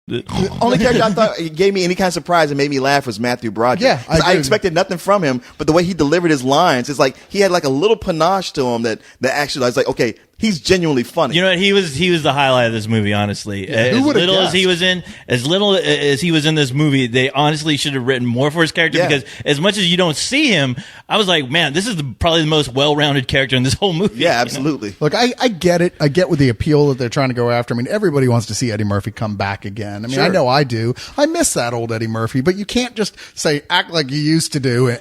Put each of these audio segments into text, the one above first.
The only character I thought gave me any kind of surprise and made me laugh was Matthew Broderick. Yeah, I expected nothing from him, but the way he delivered his lines, it's like he had like a little panache to him that actually I was like, okay, he's genuinely funny. You know what? He was the highlight of this movie, honestly. As little as he was in this movie, they honestly should have written more for his character because as much as you don't see him, I was like, man, this is probably the most well-rounded character in this whole movie. Yeah, absolutely. You know? Look, I get it. I get with the appeal that they're trying to go after. I mean, everybody wants to see Eddie Murphy come back again. I mean, I know I do. I miss that old Eddie Murphy, but you can't just say act like you used to do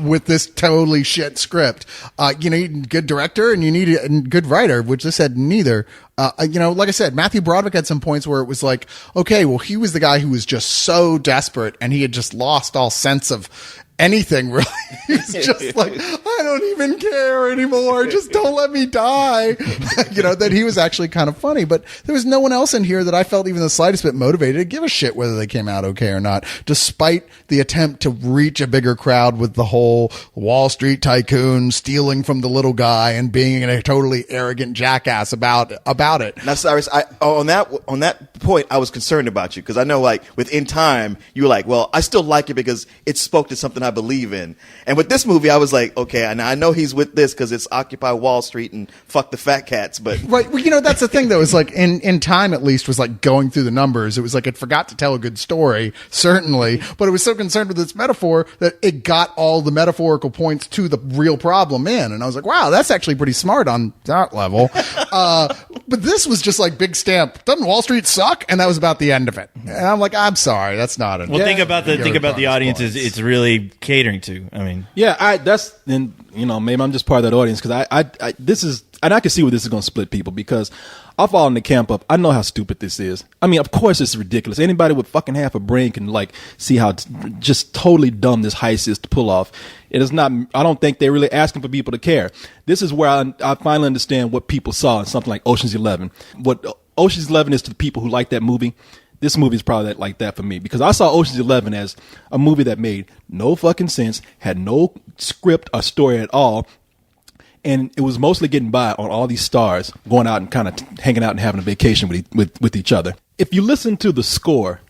with this totally shit script. You need a good director and you need a good writer, which this had neither. Like I said, Matthew Broderick had some points where it was like, okay, well, he was the guy who was just so desperate and he had just lost all sense of anything, really. He's just like, I don't even care anymore. Just don't let me die. That he was actually kind of funny. But there was no one else in here that I felt even the slightest bit motivated to give a shit whether they came out okay or not, despite the attempt to reach a bigger crowd with the whole Wall Street tycoon stealing from the little guy and being a totally arrogant jackass about it. Now, Cyrus, on that point, I was concerned about you because I know, like, within time, you were like, well, I still like it because it spoke to something I believe in. And with this movie, I was like, okay, and I know he's with this because it's Occupy Wall Street and fuck the fat cats, but right. Well, that's the thing though. Is like in time at least was like going through the numbers. It was like it forgot to tell a good story, certainly, but it was so concerned with its metaphor that it got all the metaphorical points to the real problem in. And I was like, wow, that's actually pretty smart on that level. But this was just like big stamp. Doesn't Wall Street suck? And that was about the end of it. And I'm like, I'm sorry, that's not it. Well, think about the audience it's really catering to. I mean, maybe I'm just part of that audience because I this is, and I can see where this is going to split people because I fall in the camp of I know how stupid this is. I mean, of course it's ridiculous. Anybody with fucking half a brain can like see how just totally dumb this heist is to pull off. It is not. I don't think they're really asking for people to care. This is where I finally understand what people saw in something like Ocean's 11. What Ocean's 11 is to the people who like that movie. This movie is probably like that for me because I saw Ocean's 11 as a movie that made no fucking sense, had no script or story at all, and it was mostly getting by on all these stars going out and kind of hanging out and having a vacation with each other. If you listen to the score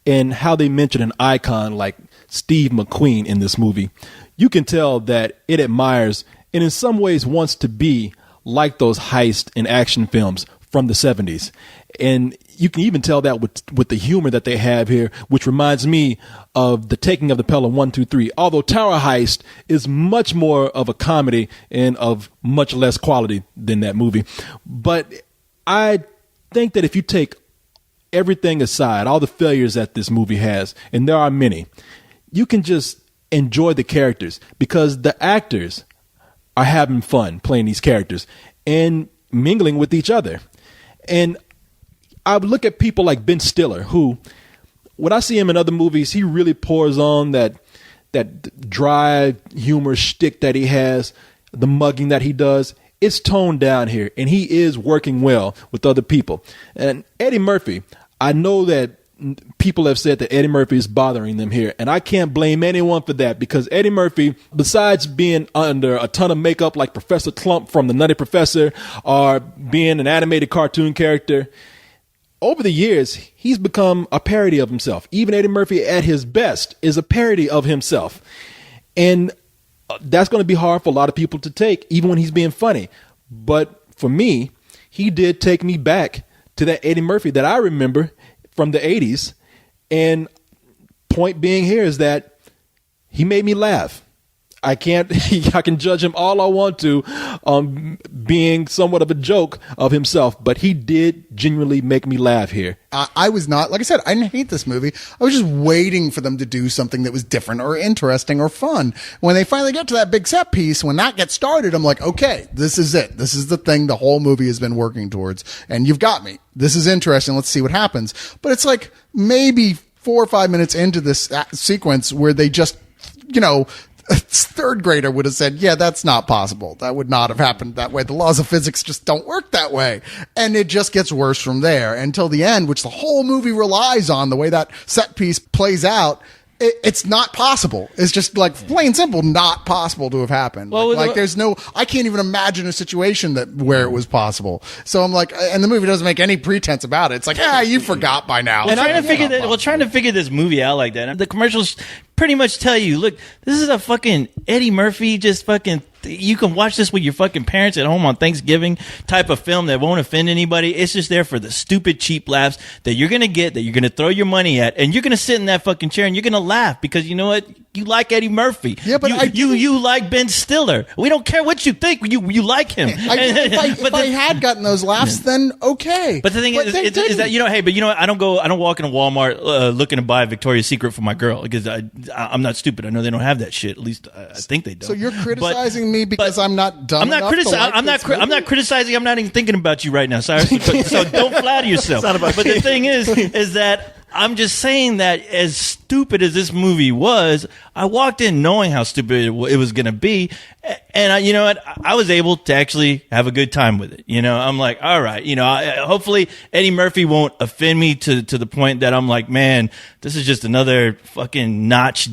and how they mention an icon like Steve McQueen in this movie, you can tell that it admires and in some ways wants to be like those heist and action films from the 70s. And you can even tell that with the humor that they have here, which reminds me of The Taking of the Pelham 1, 2, 3. Although Tower Heist is much more of a comedy and of much less quality than that movie. But I think that if you take everything aside, all the failures that this movie has, and there are many, you can just enjoy the characters because the actors are having fun playing these characters and mingling with each other. And I would look at people like Ben Stiller, who, when I see him in other movies, he really pours on that dry humor shtick that he has, the mugging that he does. It's toned down here, and he is working well with other people. And Eddie Murphy, I know that people have said that Eddie Murphy is bothering them here, and I can't blame anyone for that because Eddie Murphy, besides being under a ton of makeup like Professor Clump from The Nutty Professor or being an animated cartoon character, over the years, he's become a parody of himself. Even Eddie Murphy at his best is a parody of himself. And that's going to be hard for a lot of people to take, even when he's being funny. But for me, he did take me back to that Eddie Murphy that I remember from the 80s. And point being here is that he made me laugh. I can judge him all I want to being somewhat of a joke of himself, but he did genuinely make me laugh here. I was not, like I said, I didn't hate this movie. I was just waiting for them to do something that was different or interesting or fun. When they finally get to that big set piece, when that gets started, I'm like, okay, this is it. This is the thing the whole movie has been working towards. And you've got me. This is interesting. Let's see what happens. But it's like maybe 4 or 5 minutes into this sequence where they just, a third grader would have said, yeah, that's not possible. That would not have happened that way. The laws of physics just don't work that way. And it just gets worse from there until the end, which the whole movie relies on, the way that set piece plays out. It's not possible. It's just like plain simple, not possible to have happened. Well, there's no, I can't even imagine a situation where it was possible. So I'm like, and the movie doesn't make any pretense about it. It's like, you forgot by now. Trying to figure this movie out like that. The commercials pretty much tell you, look, this is a fucking Eddie Murphy, just fucking, you can watch this with your fucking parents at home on Thanksgiving type of film that won't offend anybody. It's just there for the stupid, cheap laughs that you're going to get, that you're going to throw your money at, and you're going to sit in that fucking chair and you're going to laugh because you know what? You like Eddie Murphy. Yeah, but you like Ben Stiller. We don't care what you think. You like him. If I had gotten those laughs, then okay. But the thing is that I don't walk in a Walmart looking to buy a Victoria's Secret for my girl because I'm not stupid. I know they don't have that shit. At least I think they don't. So you're criticizing me because I'm not dumb. I'm not criticizing. I'm not even thinking about you right now, Cyrus. So don't flatter yourself. But the thing is that I'm just saying that as stupid as this movie was, I walked in knowing how stupid it was going to be. And you know what? I was able to actually have a good time with it. You know, I'm like, all right, you know, hopefully Eddie Murphy won't offend me to the point that I'm like, man, this is just another fucking notch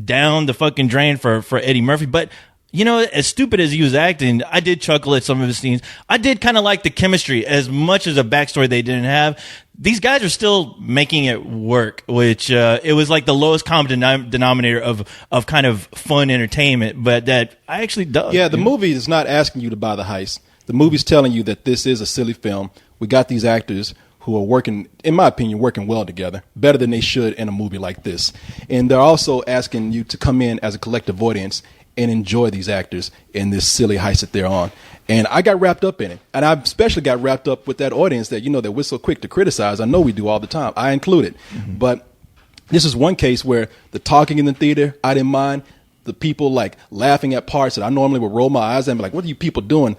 down the fucking drain for Eddie Murphy. But you know, as stupid as he was acting, I did chuckle at some of his scenes. I did kind of like the chemistry as much as a backstory they didn't have. These guys are still making it work, which it was like the lowest common denominator of kind of fun entertainment, but that I actually dug. Yeah, the movie is not asking you to buy the heist. The movie's telling you that this is a silly film. We got these actors who are working, in my opinion, working well together, better than they should in a movie like this. And they're also asking you to come in as a collective audience and enjoy these actors in this silly heist that they're on. And I got wrapped up in it. And I especially got wrapped up with that audience that, you know, that we're so quick to criticize. I know we do all the time. I included. Mm-hmm. But this is one case where the talking in the theater, I didn't mind. The people like laughing at parts that I normally would roll my eyes at and be like, what are you people doing?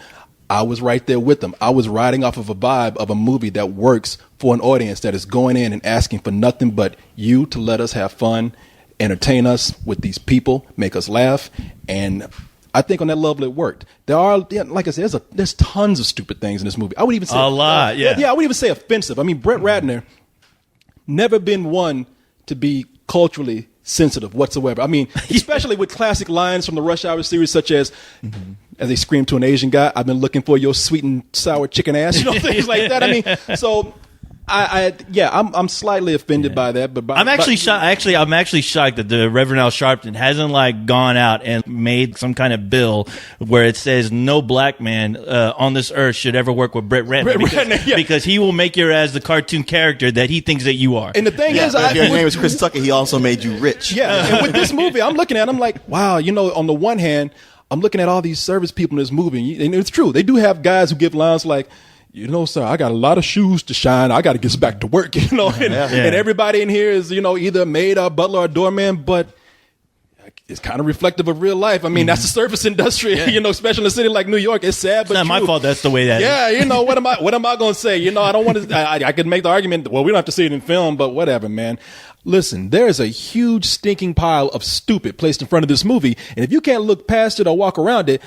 I was right there with them. I was riding off of a vibe of a movie that works for an audience that is going in and asking for nothing but you to let us have fun, entertain us with these people, make us laugh. And I think on that level it worked. There are, like I said, there's tons of stupid things in this movie. I would even say a lot, yeah. Yeah, I would even say offensive. I mean, Brett Ratner never been one to be culturally sensitive whatsoever. I mean, especially with classic lines from the Rush Hour series, such as they scream to an Asian guy, "I've been looking for your sweet and sour chicken ass," you know, things like that. I mean, so. I'm slightly offended by that, but I'm actually shocked. I'm actually shocked that the Reverend Al Sharpton hasn't like gone out and made some kind of bill where it says no black man on this earth should ever work with Brett Ratner because he will make your ass the cartoon character that he thinks that you are. And the thing is, if your name is Chris Tucker, he also made you rich. Yeah, and with this movie, I'm looking at, I'm like, wow, you know, on the one hand, I'm looking at all these service people in this movie, and it's true, they do have guys who give lines like, you know, sir, I got a lot of shoes to shine. I got to get back to work, you know. And everybody in here is, you know, either maid or butler or doorman, but it's kind of reflective of real life. I mean, that's the service industry, you know, especially in a city like New York. It's sad, but it's not true. my fault. That's the way that is. You know, what am I going to say? You know, I don't want to, I could make the argument, well, we don't have to see it in film, but whatever, man. Listen, there is a huge stinking pile of stupid placed in front of this movie. And if you can't look past it or walk around it,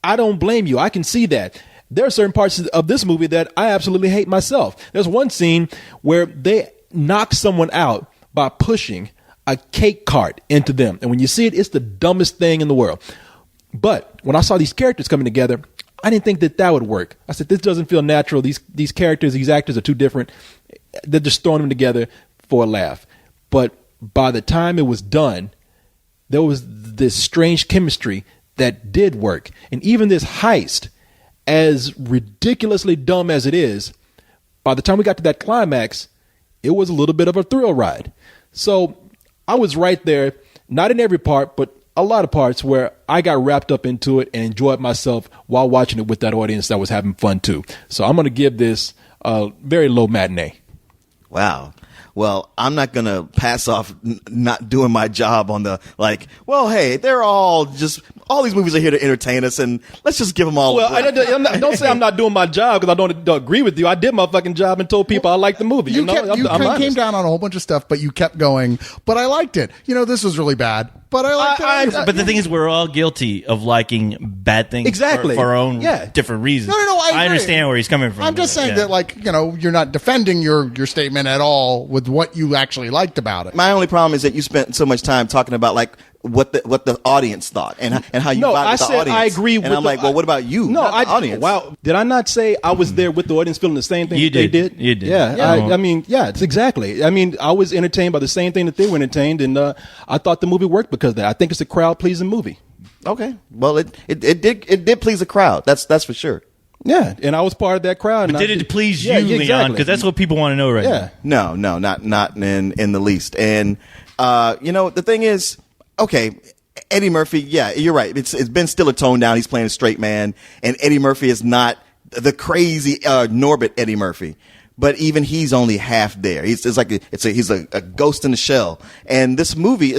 I don't blame you. I can see that. There are certain parts of this movie that I absolutely hate myself. There's one scene where they knock someone out by pushing a cake cart into them. And when you see it, it's the dumbest thing in the world. But when I saw these characters coming together, I didn't think that would work. I said, this doesn't feel natural. These characters, these actors are too different. They're just throwing them together for a laugh. But by the time it was done, there was this strange chemistry that did work. And even this heist, as ridiculously dumb as it is, by the time we got to that climax, it was a little bit of a thrill ride. So I was right there, not in every part, but a lot of parts where I got wrapped up into it and enjoyed myself while watching it with that audience that was having fun too. So I'm going to give this a very low matinee. Wow. Well, I'm not going to pass off not doing my job on the, like, well, hey, they're all all these movies are here to entertain us, and let's just give them all. Well, don't say I'm not doing my job because I don't agree with you. I did my fucking job and told people I liked the movie. You I'm came down on a whole bunch of stuff, but you kept going. But I liked it. This was really bad, but I liked it. But the thing is, we're all guilty of liking bad things exactly for our own different reasons. No, I understand where he's coming from. I'm just saying that, you're not defending your statement at all with what you actually liked about it. My only problem is that you spent so much time talking about what the audience thought and how you vibe with the audience. I agree. And I'm like, well, what about you? No, the audience. Wow, did I not say I was there with the audience feeling the same thing they did? You did. Yeah, it's exactly. I mean, I was entertained by the same thing that they were entertained, and I thought the movie worked because of that. I think it's a crowd pleasing movie. Okay, well, it did please the crowd. That's for sure. Yeah, and I was part of that crowd. But did it please you, Leon? Because that's what people want to know right now. No, not in the least. And the thing is, okay, Eddie Murphy. Yeah, you're right. It's been still a tone down. He's playing a straight man, and Eddie Murphy is not the crazy Norbit Eddie Murphy. But even he's only half there. He's a ghost in the shell. And this movie,